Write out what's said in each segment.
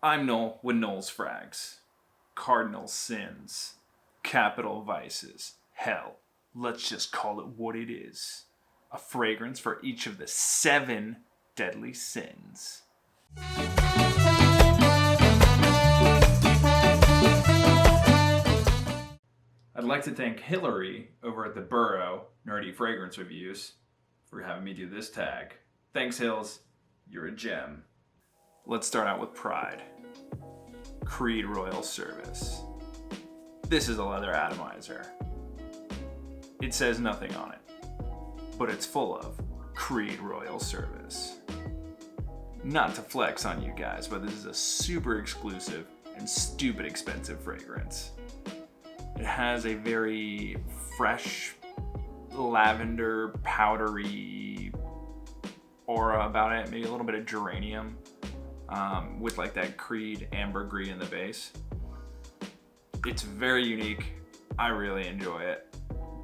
I'm Noel with Noel's Frags. Cardinal sins. Capital vices. Hell, let's just call it what it is. A fragrance for each of the 7 deadly sins. I'd like to thank Hillorie over at the BurrEAU Nerdy Fragrance Reviews for having me do this tag. Thanks, Hills. You're a gem. Let's start out with Pride. Creed Royal Service. This is a leather atomizer. It says nothing on it, but it's full of Creed Royal Service. Not to flex on you guys, but this is a super exclusive and stupid expensive fragrance. It has a very fresh, lavender, powdery aura about it, maybe a little bit of geranium, with like that Creed ambergris in the base. It's very unique. I really enjoy it,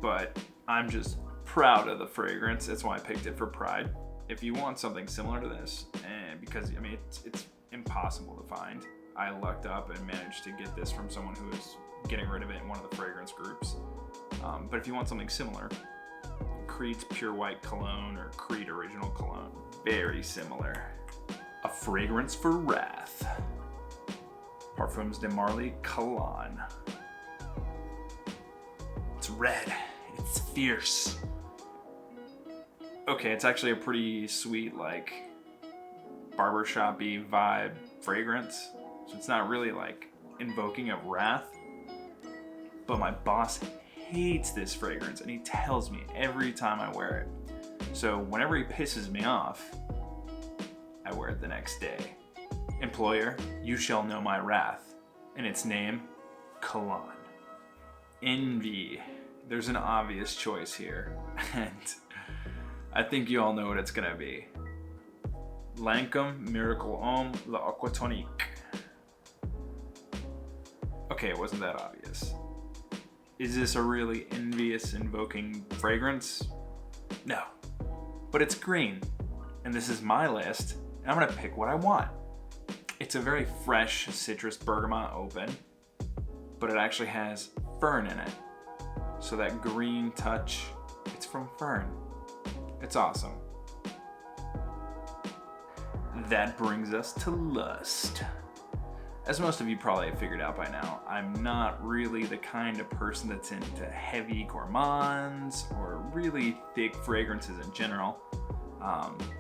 but I'm just proud of the fragrance. That's why I picked it for Pride. If you want something similar to this, and because I mean it's impossible to find, I lucked up and managed to get this from someone who was getting rid of it in one of the fragrance groups. But if you want something similar, Creed's Pure White Cologne or Creed Original Cologne, very similar. A fragrance for wrath. Parfums de Marly Kalan. It's red. It's fierce. Okay, it's actually a pretty sweet, like, barbershop-y vibe fragrance. So it's not really, like, invoking of wrath. But my boss hates this fragrance, and he tells me every time I wear it. So whenever he pisses me off, I wear it the next day. Employer, you shall know my wrath. And its name, Kalan. Envy. There's an obvious choice here, and I think you all know what it's gonna be. Lancome Miracle Homme l'Aquatonique. Okay, it wasn't that obvious. Is this a really envious invoking fragrance? No. But it's green, and this is my list, and I'm gonna pick what I want. It's a very fresh citrus bergamot open, but it actually has fern in it. So that green touch, it's from fern. It's awesome. That brings us to lust. As most of you probably have figured out by now, I'm not really the kind of person that's into heavy gourmands or really thick fragrances in general,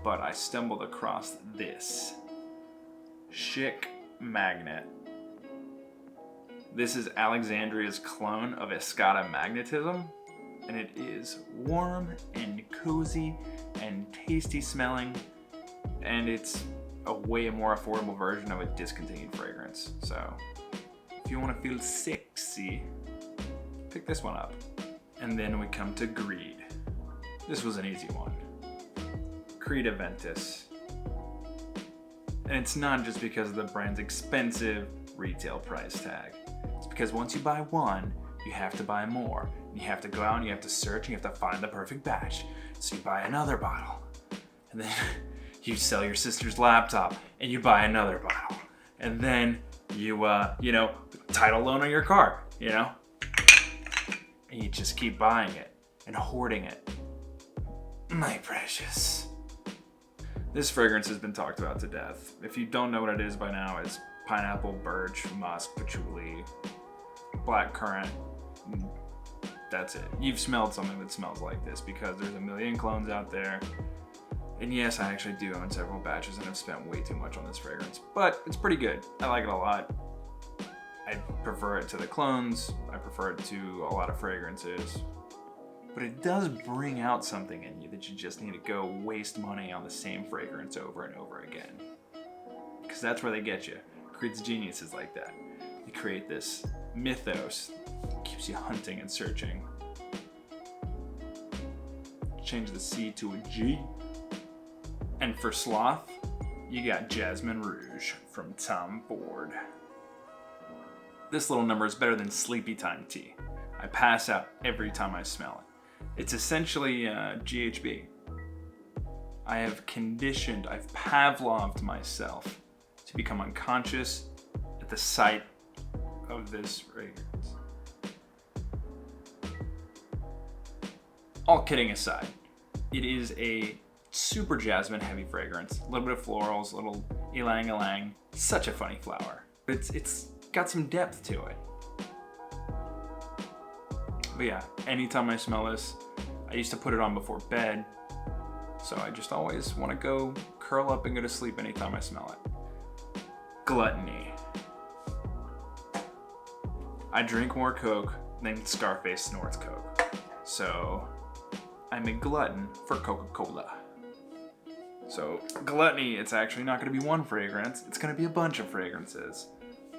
but I stumbled across this. Chic Magnet. This is Alexandria's clone of Escada Magnetism, and it is warm and cozy and tasty smelling, and it's a way more affordable version of a discontinued fragrance. So if you want to feel sexy, pick this one up. And then we come to Greed. This was an easy one. Creed Aventus. And it's not just because of the brand's expensive retail price tag. It's because once you buy one, you have to buy more. You have to go out and you have to search and you have to find the perfect batch. So you buy another bottle. And then you sell your sister's laptop and you buy another bottle. And then you, title loan on your car, And you just keep buying it and hoarding it. My precious. This fragrance has been talked about to death. If you don't know what it is by now, it's pineapple, birch, musk, patchouli, blackcurrant. That's it. You've smelled something that smells like this because there's a million clones out there. And yes, I actually do own several batches and have spent way too much on this fragrance, but it's pretty good. I like it a lot. I prefer it to the clones. I prefer it to a lot of fragrances. But it does bring out something in you that you just need to go waste money on the same fragrance over and over again. Because that's where they get you. Creed's genius is like that. They create this mythos that keeps you hunting and searching. Change the C to a G. And for Sloth, you got Jasmin Rouge from Tom Ford. This little number is better than sleepy time tea. I pass out every time I smell it. It's essentially GHB. I've Pavloved myself to become unconscious at the sight of this fragrance. All kidding aside, it is a super jasmine heavy fragrance. A little bit of florals, a little ylang ylang. Such a funny flower. It's got some depth to it. But yeah, anytime I smell this, I used to put it on before bed. So I just always want to go curl up and go to sleep anytime I smell it. Gluttony. I drink more Coke than Scarface snorts Coke. So I'm a glutton for Coca-Cola. So Gluttony, it's actually not going to be one fragrance. It's going to be a bunch of fragrances.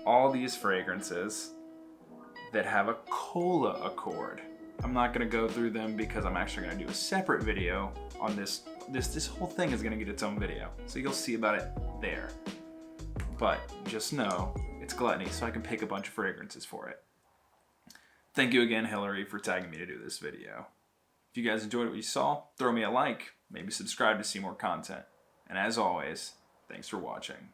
All these fragrances that have a cola accord. I'm not going to go through them because I'm actually going to do a separate video on this. This whole thing is going to get its own video. So you'll see about it there. But just know it's Gluttony, so I can pick a bunch of fragrances for it. Thank you again, Hillorie, for tagging me to do this video. If you guys enjoyed what you saw, throw me a like, maybe subscribe to see more content. And as always, thanks for watching.